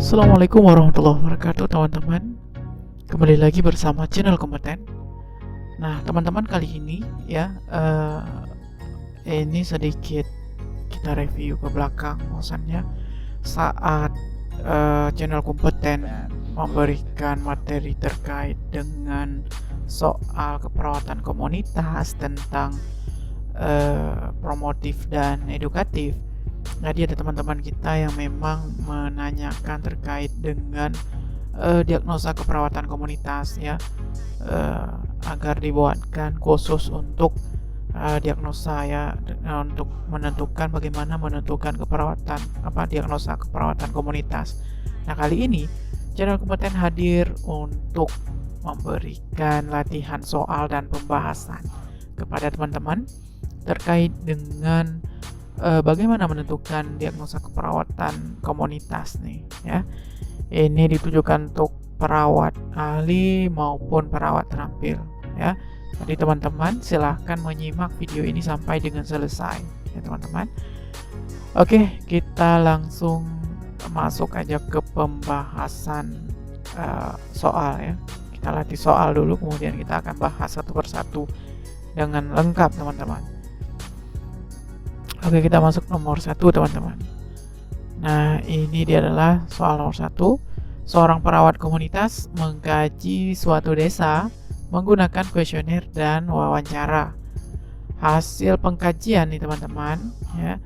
Assalamualaikum warahmatullahi wabarakatuh teman-teman. Kembali lagi bersama channel kompeten. Nah teman-teman, kali ini ya ini sedikit kita review ke belakang bahwasannya saat channel kompeten memberikan materi terkait dengan soal keperawatan komunitas tentang promotif dan edukatif. Jadi ada teman-teman kita yang memang menanyakan terkait dengan diagnosa keperawatan komunitas ya, agar dibuatkan khusus untuk diagnosa ya, untuk menentukan bagaimana menentukan keperawatan diagnosa keperawatan komunitas. Nah kali ini channel kompeten hadir untuk memberikan latihan soal dan pembahasan kepada teman-teman terkait dengan bagaimana menentukan diagnosa keperawatan komunitas nih ya. Ini ditujukan untuk perawat ahli maupun perawat terampil ya. Jadi teman-teman silahkan menyimak video ini sampai dengan selesai ya teman-teman. Oke, kita langsung masuk aja ke pembahasan soal ya. Kita latih soal dulu, kemudian kita akan bahas satu persatu dengan lengkap teman-teman. Oke, kita masuk nomor 1 teman-teman. Nah ini dia adalah soal nomor 1. Seorang perawat komunitas mengkaji suatu desa menggunakan kuesioner dan wawancara. Hasil pengkajian nih teman-teman ya,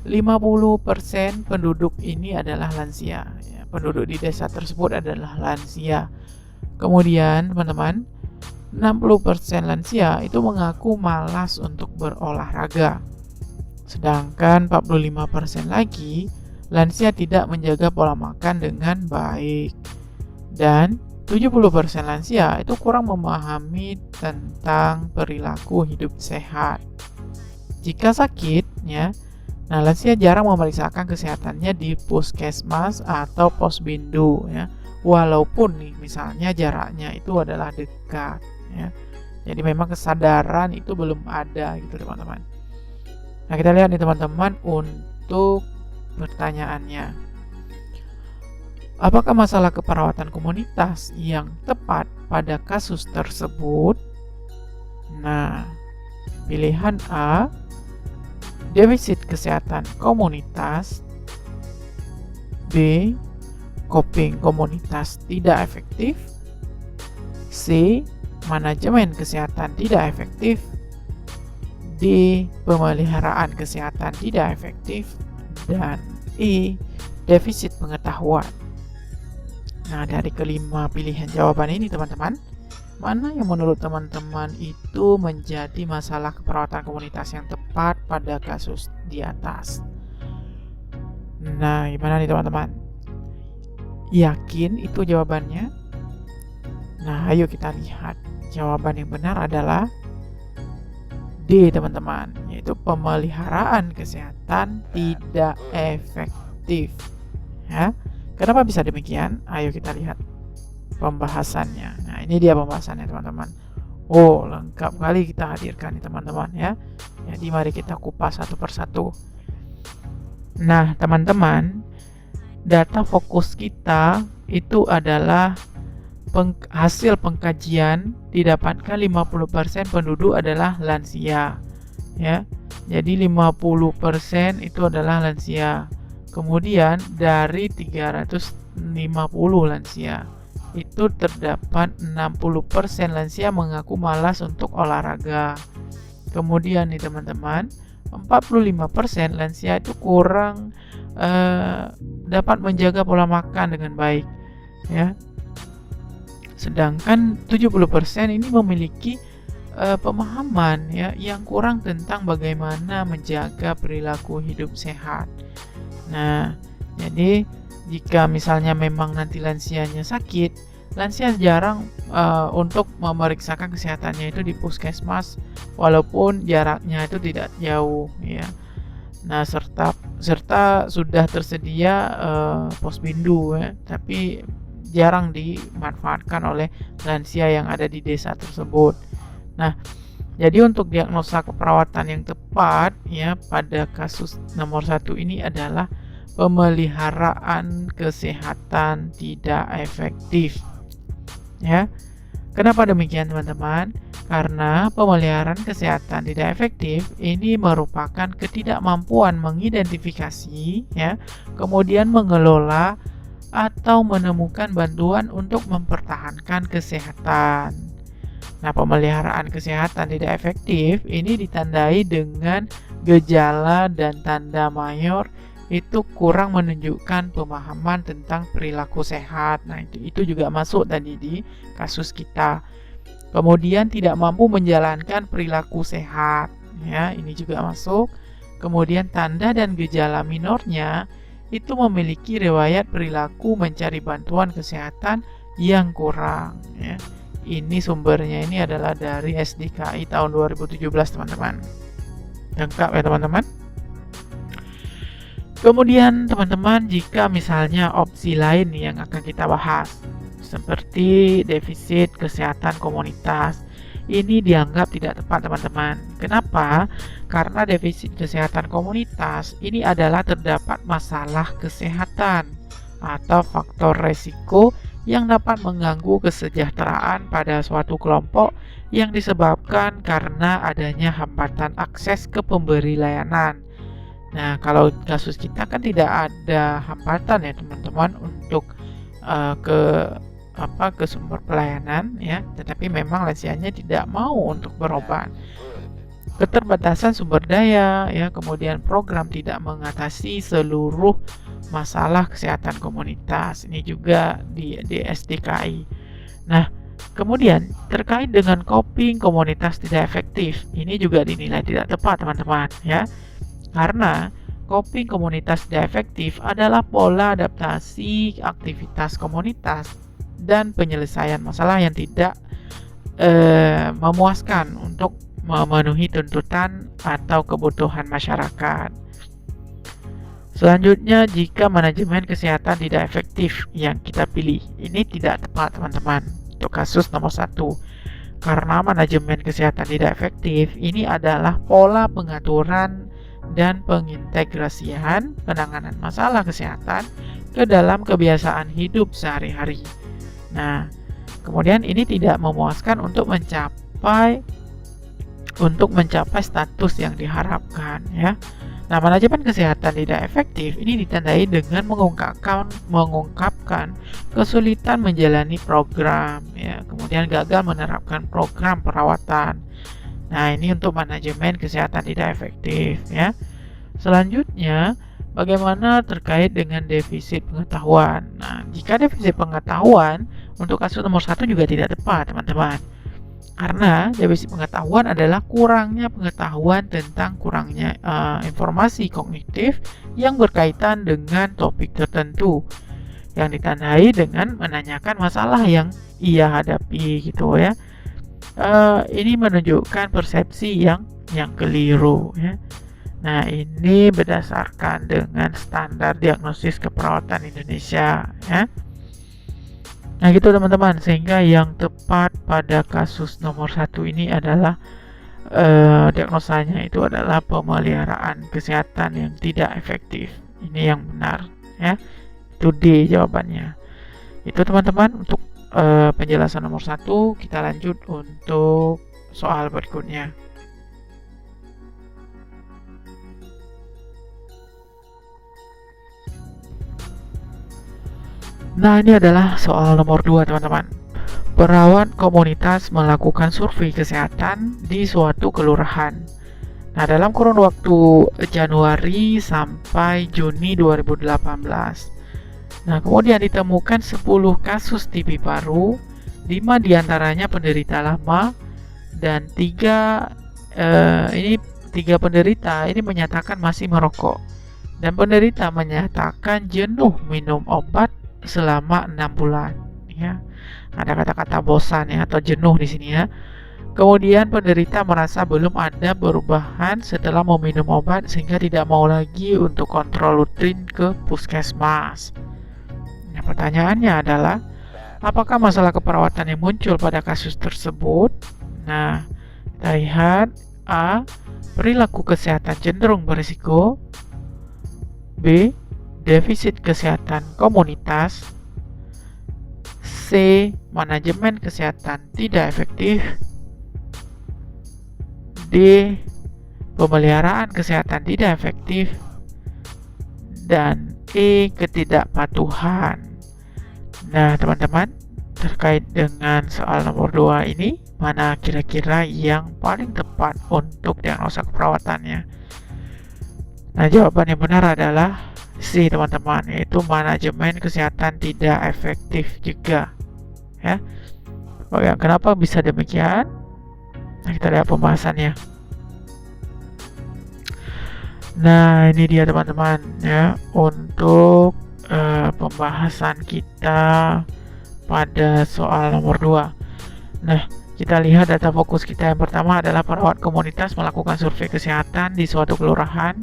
50% penduduk ini adalah lansia ya. Penduduk di desa tersebut adalah lansia. Kemudian teman-teman, 60% lansia itu mengaku malas untuk berolahraga. Sedangkan 45% lagi lansia tidak menjaga pola makan dengan baik. Dan 70% lansia itu kurang memahami tentang perilaku hidup sehat. Jika sakit ya, nah lansia jarang memeriksakan kesehatannya di puskesmas atau posbindu ya. Walaupun nih misalnya jaraknya itu adalah dekat ya. Jadi memang kesadaran itu belum ada gitu teman-teman. Nah kita lihat nih teman-teman untuk pertanyaannya. Apakah masalah keperawatan komunitas yang tepat pada kasus tersebut? Nah, pilihan A, defisit kesehatan komunitas. B, coping komunitas tidak efektif. C, manajemen kesehatan tidak efektif. D, pemeliharaan kesehatan tidak efektif. Dan E, defisit pengetahuan. Nah dari kelima pilihan jawaban ini teman-teman, mana yang menurut teman-teman itu menjadi masalah keperawatan komunitas yang tepat pada kasus di atas? Nah gimana nih teman-teman? Yakin itu jawabannya? Nah ayo kita lihat. Jawaban yang benar adalah D teman-teman, yaitu pemeliharaan kesehatan tidak efektif ya. Kenapa bisa demikian? Ayo kita lihat pembahasannya. Nah ini dia pembahasannya teman-teman. Oh lengkap kali kita hadirkan nih teman-teman ya. Jadi mari kita kupas satu persatu. Nah teman-teman, data fokus kita itu adalah hasil pengkajian didapatkan 50% penduduk adalah lansia ya. Jadi 50% itu adalah lansia. Kemudian dari 350 lansia itu terdapat 60% lansia mengaku malas untuk olahraga. Kemudian nih teman-teman, 45% lansia itu kurang dapat menjaga pola makan dengan baik ya. Sedangkan 70% ini memiliki pemahaman ya yang kurang tentang bagaimana menjaga perilaku hidup sehat. Nah, jadi jika misalnya memang nanti lansianya sakit, lansia jarang untuk memeriksakan kesehatannya itu di puskesmas walaupun jaraknya itu tidak jauh ya. Nah, serta sudah tersedia posbindu ya, tapi jarang dimanfaatkan oleh lansia yang ada di desa tersebut. Nah, jadi untuk diagnosa keperawatan yang tepat ya pada kasus nomor 1 ini adalah pemeliharaan kesehatan tidak efektif. Ya, kenapa demikian teman-teman? Karena pemeliharaan kesehatan tidak efektif ini merupakan ketidakmampuan mengidentifikasi, ya, kemudian mengelola atau menemukan bantuan untuk mempertahankan kesehatan. Nah, pemeliharaan kesehatan tidak efektif ini ditandai dengan gejala dan tanda mayor itu kurang menunjukkan pemahaman tentang perilaku sehat. Nah, itu juga masuk tadi di kasus kita. Kemudian tidak mampu menjalankan perilaku sehat, ya, ini juga masuk. Kemudian tanda dan gejala minornya itu memiliki riwayat perilaku mencari bantuan kesehatan yang kurang, ya. Ini sumbernya ini adalah dari SDKI tahun 2017, teman-teman. Lengkap ya, teman-teman. Kemudian teman-teman, jika misalnya opsi lain yang akan kita bahas seperti defisit kesehatan komunitas, ini dianggap tidak tepat, teman-teman. Kenapa? Karena defisit kesehatan komunitas ini adalah terdapat masalah kesehatan atau faktor resiko yang dapat mengganggu kesejahteraan pada suatu kelompok yang disebabkan karena adanya hambatan akses ke pemberi layanan. Nah, kalau kasus kita kan tidak ada hambatan ya teman-teman untuk ke sumber pelayanan, ya, tetapi memang lansianya tidak mau untuk berobat. Keterbatasan sumber daya, ya, kemudian program tidak mengatasi seluruh masalah kesehatan komunitas. Ini juga di SDKI. Nah, kemudian terkait dengan coping komunitas tidak efektif, ini juga dinilai tidak tepat, teman-teman, ya. Karena coping komunitas tidak efektif adalah pola adaptasi aktivitas komunitas dan penyelesaian masalah yang tidak memuaskan untuk memenuhi tuntutan atau kebutuhan masyarakat. Selanjutnya, jika manajemen kesehatan tidak efektif yang kita pilih, ini tidak tepat, teman-teman, untuk kasus nomor 1. Karena manajemen kesehatan tidak efektif ini adalah pola pengaturan dan pengintegrasian penanganan masalah kesehatan ke dalam kebiasaan hidup sehari-hari. Nah, kemudian ini tidak memuaskan untuk mencapai status yang diharapkan, ya. Nah, manajemen kesehatan tidak efektif ini ditandai dengan mengungkapkan kesulitan menjalani program, ya, kemudian gagal menerapkan program perawatan. Nah, ini untuk manajemen kesehatan tidak efektif, ya. Selanjutnya, bagaimana terkait dengan defisit pengetahuan? Nah, jika defisit pengetahuan untuk kasus nomor 1 juga tidak tepat, teman-teman. Karena defisit pengetahuan adalah kurangnya pengetahuan tentang kurangnya informasi kognitif yang berkaitan dengan topik tertentu yang ditandai dengan menanyakan masalah yang ia hadapi, gitu ya. Ini menunjukkan persepsi yang keliru, ya. Nah, ini berdasarkan dengan standar diagnosis keperawatan Indonesia, ya. Nah, gitu teman-teman, sehingga yang tepat pada kasus nomor 1 ini adalah diagnosanya itu adalah pemeliharaan kesehatan yang tidak efektif. Ini yang benar, ya. Itu D jawabannya. Itu teman-teman untuk penjelasan nomor 1. Kita lanjut untuk soal berikutnya. Nah, ini adalah soal nomor 2, teman-teman. Perawat komunitas melakukan survei kesehatan di suatu kelurahan. Nah, dalam kurun waktu Januari sampai Juni 2018. Nah, kemudian ditemukan 10 kasus TB paru, 5 diantaranya penderita lama, dan 3 penderita ini menyatakan masih merokok. Dan penderita menyatakan jenuh minum obat selama 6 bulan, ya. Ada kata-kata bosan, ya, atau jenuh di sini, ya. Kemudian penderita merasa belum ada perubahan setelah meminum obat sehingga tidak mau lagi untuk kontrol rutin ke puskesmas. Nah, pertanyaannya adalah, apakah masalah keperawatan yang muncul pada kasus tersebut? Nah, kita lihat A. Perilaku kesehatan cenderung berisiko. B. defisit kesehatan komunitas. C. Manajemen kesehatan tidak efektif. D. Pemeliharaan kesehatan tidak efektif. Dan E. Ketidakpatuhan. Nah, teman-teman, terkait dengan soal nomor 2 ini, mana kira-kira yang paling tepat untuk diagnosa keperawatannya? Nah, jawaban yang benar adalah C, teman-teman, yaitu manajemen kesehatan tidak efektif juga. Ya. Oke, kenapa bisa demikian? Nah, kita lihat pembahasannya. Nah, ini dia teman-teman ya untuk pembahasan kita pada soal nomor 2. Nah, kita lihat data fokus kita yang pertama adalah perawat komunitas melakukan survei kesehatan di suatu kelurahan.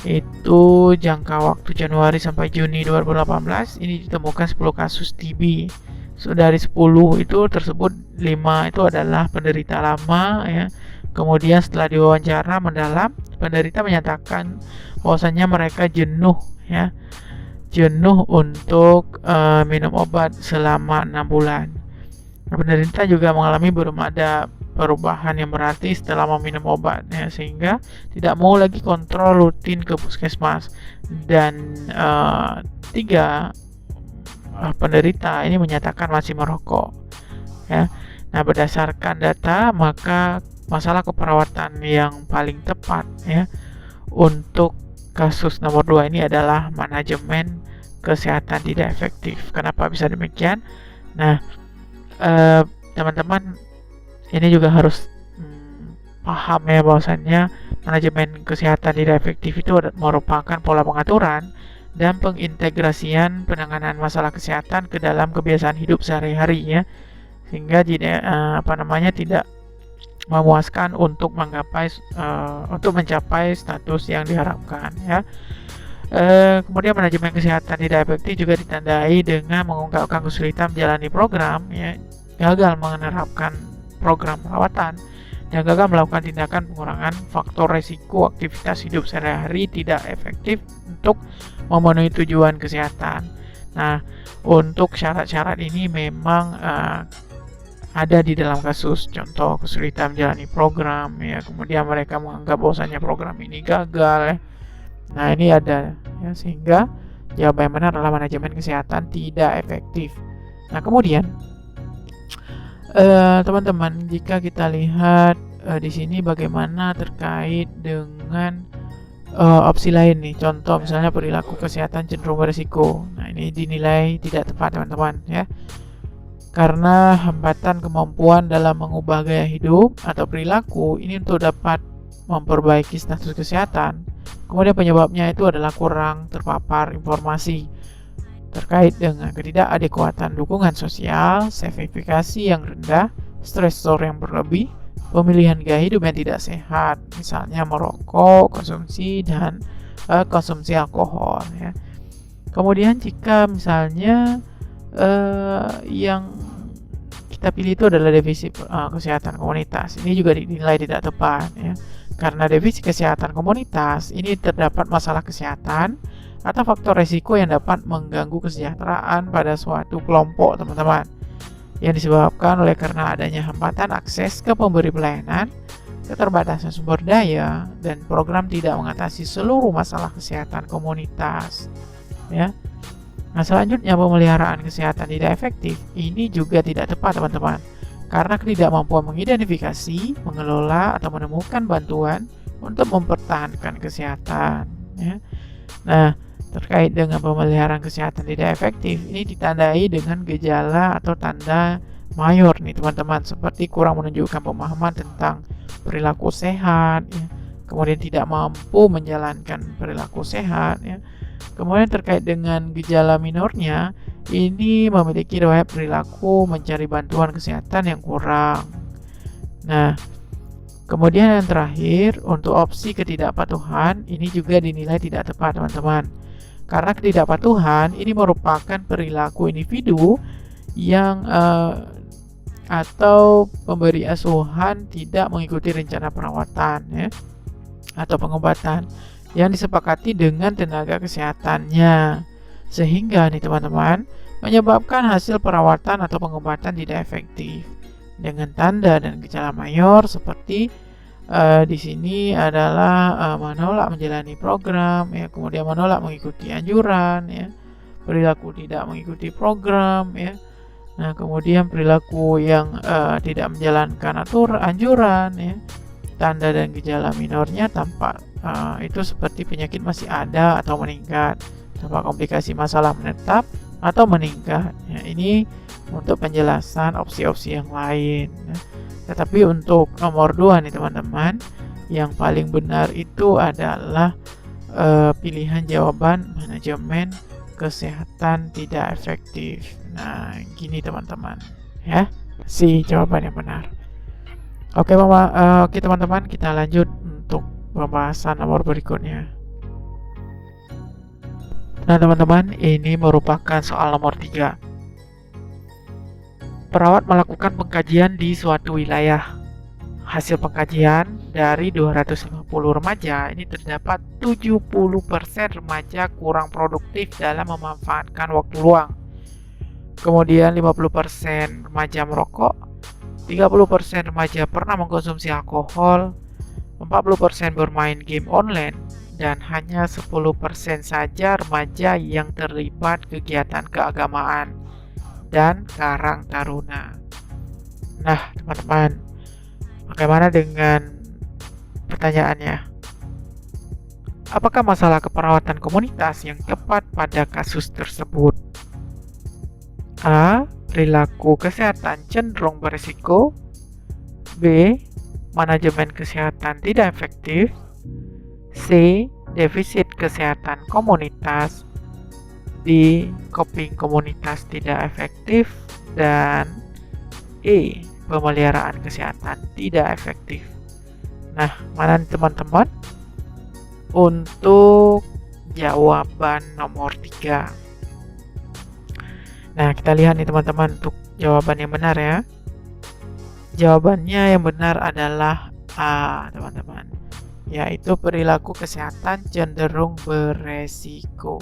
Itu jangka waktu Januari sampai Juni 2018. Ini ditemukan 10 kasus TB. So, dari 10 itu tersebut 5 itu adalah penderita lama ya. Kemudian setelah diwawancara mendalam, penderita menyatakan bahwasanya mereka jenuh ya. Jenuh untuk minum obat selama 6 bulan. Penderita juga mengalami belum ada perubahan yang berarti setelah meminum obat ya, sehingga tidak mau lagi kontrol rutin ke puskesmas. Dan 3 penderita ini menyatakan masih merokok ya. Nah, berdasarkan data, maka masalah keperawatan yang paling tepat ya untuk kasus nomor 2 ini adalah manajemen kesehatan tidak efektif. Kenapa bisa demikian? Nah, teman-teman ini juga harus paham ya bahwasannya manajemen kesehatan tidak efektif itu merupakan pola pengaturan dan pengintegrasian penanganan masalah kesehatan ke dalam kebiasaan hidup sehari-hari ya, sehingga tidak memuaskan untuk mencapai status yang diharapkan ya. Kemudian manajemen kesehatan tidak efektif juga ditandai dengan mengungkapkan kesulitan menjalani program ya, gagal menerapkan program perawatan, dan gagal melakukan tindakan pengurangan faktor resiko aktivitas hidup sehari-hari tidak efektif untuk memenuhi tujuan kesehatan. Nah, untuk syarat-syarat ini memang ada di dalam kasus, contoh kesulitan menjalani program ya, kemudian mereka menganggap bahwasanya program ini gagal ya. Nah, ini ada ya, sehingga jawaban yang benar adalah manajemen kesehatan tidak efektif. Nah, kemudian teman-teman, jika kita lihat di sini bagaimana terkait dengan opsi lain nih, contoh misalnya perilaku kesehatan cenderung berisiko. Nah, ini dinilai tidak tepat teman-teman ya, karena hambatan kemampuan dalam mengubah gaya hidup atau perilaku ini untuk dapat memperbaiki status kesehatan. Kemudian penyebabnya itu adalah kurang terpapar informasi terkait dengan ketidakadekuatan dukungan sosial, self-efikasi yang rendah, stresor yang berlebih, pemilihan gaya hidup yang tidak sehat, misalnya merokok, konsumsi alkohol ya. Kemudian jika misalnya yang kita pilih itu adalah defisit kesehatan komunitas, ini juga dinilai tidak tepat ya, karena defisit kesehatan komunitas ini terdapat masalah kesehatan atau faktor resiko yang dapat mengganggu kesejahteraan pada suatu kelompok teman-teman, yang disebabkan oleh karena adanya hambatan akses ke pemberi pelayanan, keterbatasan sumber daya, dan program tidak mengatasi seluruh masalah kesehatan komunitas ya. Nah, selanjutnya pemeliharaan kesehatan tidak efektif ini juga tidak tepat teman-teman, karena ketidakmampuan mengidentifikasi, mengelola, atau menemukan bantuan untuk mempertahankan kesehatan ya. Nah, terkait dengan pemeliharaan kesehatan tidak efektif ini ditandai dengan gejala atau tanda mayor nih teman-teman, seperti kurang menunjukkan pemahaman tentang perilaku sehat ya, kemudian tidak mampu menjalankan perilaku sehat ya. Kemudian terkait dengan gejala minornya, ini memiliki riwayat perilaku mencari bantuan kesehatan yang kurang. Nah, kemudian yang terakhir, untuk opsi ketidakpatuhan ini juga dinilai tidak tepat teman-teman, karena ketidakpatuhan ini merupakan perilaku individu yang atau pemberi asuhan tidak mengikuti rencana perawatan ya, atau pengobatan. yang disepakati dengan tenaga kesehatannya, sehingga nih teman-teman menyebabkan hasil perawatan atau pengobatan tidak efektif dengan tanda dan gejala mayor seperti di sini adalah menolak menjalani program, ya, kemudian menolak mengikuti anjuran, ya, perilaku tidak mengikuti program, ya. Nah, kemudian perilaku yang tidak menjalankan anjuran, ya. Tanda dan gejala minornya tampak itu seperti penyakit masih ada atau meningkat, tanpa komplikasi masalah menetap atau meningkat. Ya, ini untuk penjelasan opsi-opsi yang lain. Ya. Tetapi untuk nomor 2 nih teman-teman, yang paling benar itu adalah pilihan jawaban manajemen kesehatan tidak efektif. Nah, gini teman-teman, ya, si jawaban yang benar. Oke, oke teman-teman, kita lanjut untuk pembahasan nomor berikutnya. Nah, teman-teman, ini merupakan soal nomor 3. Perawat melakukan pengkajian di suatu wilayah. Hasil pengkajian dari 250 remaja, ini terdapat 70% remaja kurang produktif dalam memanfaatkan waktu luang. Kemudian 50% remaja merokok, 30% remaja pernah mengkonsumsi alkohol, 40% bermain game online, dan hanya 10% saja remaja yang terlibat kegiatan keagamaan dan karang taruna. Nah, teman-teman, bagaimana dengan pertanyaannya? Apakah masalah keperawatan komunitas yang tepat pada kasus tersebut? A. Perilaku kesehatan cenderung berisiko. B. Manajemen kesehatan tidak efektif. C. Defisit kesehatan komunitas. D. Coping komunitas tidak efektif. Dan E. Pemeliharaan kesehatan tidak efektif. Nah, mana teman-teman untuk jawaban nomor 3? Nah, kita lihat nih teman-teman untuk jawaban yang benar ya. Jawabannya yang benar adalah A, teman-teman, yaitu perilaku kesehatan cenderung beresiko.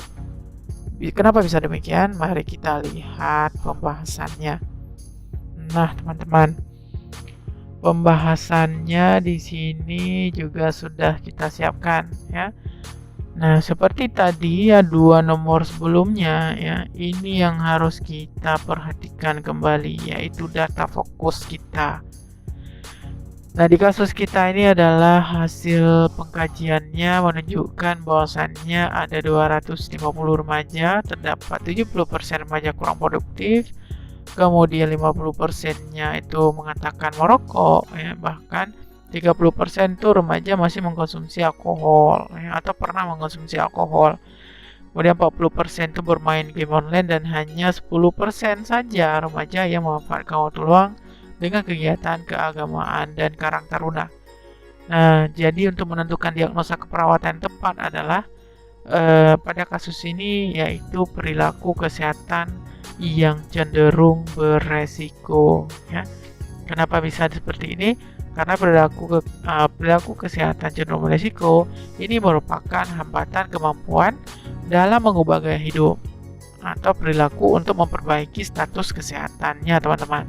Kenapa bisa demikian? Mari kita lihat pembahasannya. Nah, teman-teman, pembahasannya di sini juga sudah kita siapkan ya. Nah, seperti tadi ya 2 nomor sebelumnya ya, ini yang harus kita perhatikan kembali, yaitu data fokus kita. Nah, di kasus kita ini adalah hasil pengkajiannya menunjukkan bahwasannya ada 250 remaja, terdapat 70% remaja kurang produktif, kemudian 50%-nya itu mengatakan merokok, ya, bahkan 30% itu remaja masih mengkonsumsi alkohol, ya, atau pernah mengkonsumsi alkohol. Kemudian 40% itu bermain game online dan hanya 10% saja remaja yang memanfaatkan waktu luang dengan kegiatan keagamaan dan karang taruna. Nah, jadi untuk menentukan diagnosa keperawatan yang tepat adalah pada kasus ini yaitu perilaku kesehatan yang cenderung beresiko. Ya. Kenapa bisa seperti ini? Karena perilaku kesehatan cenderung beresiko ini merupakan hambatan kemampuan dalam mengubah gaya hidup atau perilaku untuk memperbaiki status kesehatannya, teman-teman.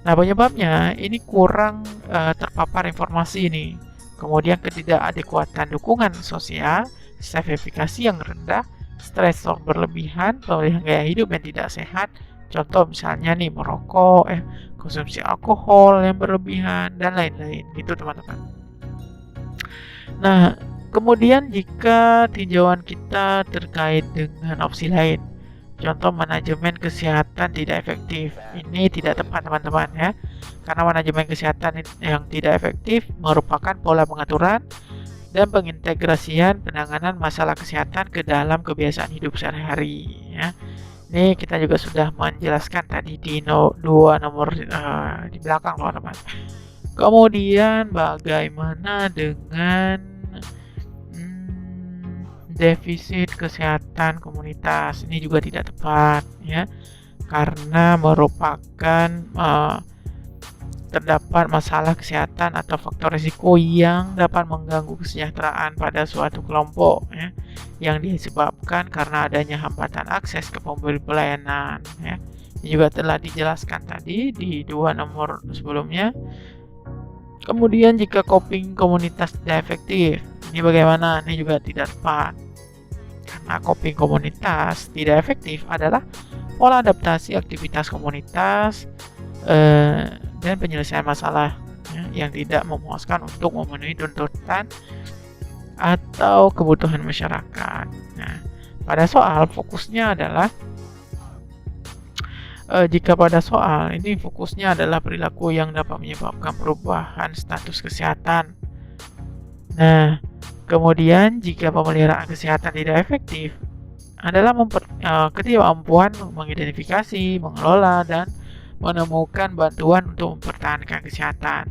Nah, penyebabnya ini kurang terpapar informasi ini. Kemudian ketidakadekuatan dukungan sosial, self-efikasi yang rendah, stresor berlebihan, pemilihan gaya hidup yang tidak sehat. Contoh misalnya nih merokok, konsumsi alkohol yang berlebihan dan lain-lain gitu, teman-teman. Nah, kemudian jika tinjauan kita terkait dengan opsi lain, contoh manajemen kesehatan tidak efektif, ini tidak tepat, teman-teman ya. Karena manajemen kesehatan yang tidak efektif merupakan pola pengaturan dan pengintegrasian penanganan masalah kesehatan ke dalam kebiasaan hidup sehari-hari ya. Ini kita juga sudah menjelaskan tadi di 2 nomor di belakang, teman-teman. Kemudian bagaimana dengan defisit kesehatan komunitas? Ini juga tidak tepat ya, karena merupakan terdapat masalah kesehatan atau faktor risiko yang dapat mengganggu kesejahteraan pada suatu kelompok, ya, yang disebabkan karena adanya hambatan akses ke pemberi pelayanan, ya. Ini juga telah dijelaskan tadi di 2 nomor sebelumnya. Kemudian jika coping komunitas tidak efektif, ini bagaimana? Ini juga tidak tepat. Karena coping komunitas tidak efektif adalah pola adaptasi aktivitas komunitas dan penyelesaian masalah, ya, yang tidak memuaskan untuk memenuhi tuntutan atau kebutuhan masyarakat. Nah, pada soal fokusnya adalah jika pada soal ini fokusnya adalah perilaku yang dapat menyebabkan perubahan status kesehatan. Nah, kemudian jika pemeliharaan kesehatan tidak efektif adalah ketidakmampuan mengidentifikasi, mengelola, dan menemukan bantuan untuk mempertahankan kesehatan.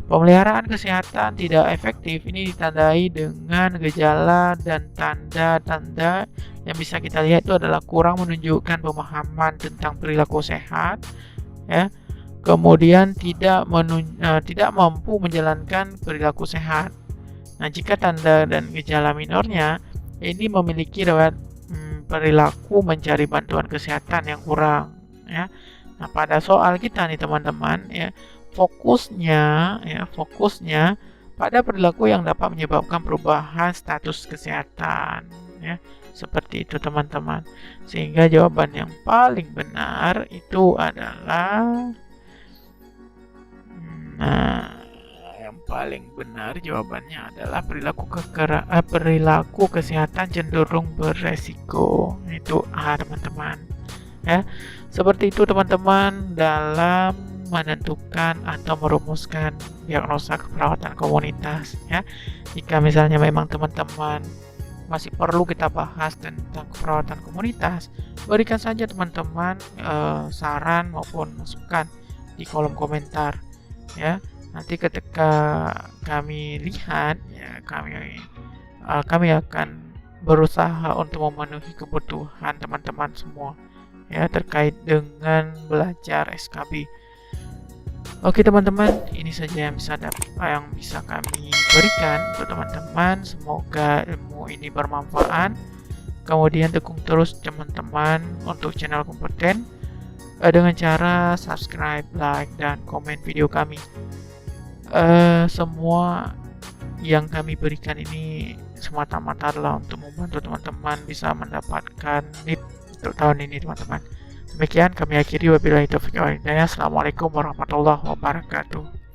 Pemeliharaan kesehatan tidak efektif ini ditandai dengan gejala dan tanda-tanda yang bisa kita lihat itu adalah kurang menunjukkan pemahaman tentang perilaku sehat, ya. Kemudian tidak mampu menjalankan perilaku sehat. Nah, jika tanda dan gejala minornya ini memiliki riwayat perilaku mencari bantuan kesehatan yang kurang, ya. Nah, pada soal kita nih teman-teman, ya, fokusnya pada perilaku yang dapat menyebabkan perubahan status kesehatan, ya. Seperti itu teman-teman. Sehingga jawaban yang paling benar itu adalah yang paling benar jawabannya adalah perilaku kesehatan cenderung beresiko. Itu A, teman-teman. Ya. Seperti itu teman-teman dalam menentukan atau merumuskan diagnosa keperawatan komunitas, ya. Jika misalnya memang teman-teman masih perlu kita bahas tentang keperawatan komunitas, berikan saja teman-teman saran maupun masukan di kolom komentar, ya. Nanti ketika kami lihat, ya, kami akan berusaha untuk memenuhi kebutuhan teman-teman semua, ya, terkait dengan belajar SKB. Oke teman-teman, ini saja yang bisa kami berikan untuk teman-teman. Semoga ilmu ini bermanfaat. Kemudian dukung terus teman-teman untuk channel kompeten dengan cara subscribe, like, dan komen video kami. Semua yang kami berikan ini semata-mata adalah untuk membantu teman-teman bisa mendapatkan NIP untuk tahun ini teman-teman. Demikian kami akhiri, wabillahi taufiq wal hidayah. Assalamualaikum warahmatullahi wabarakatuh.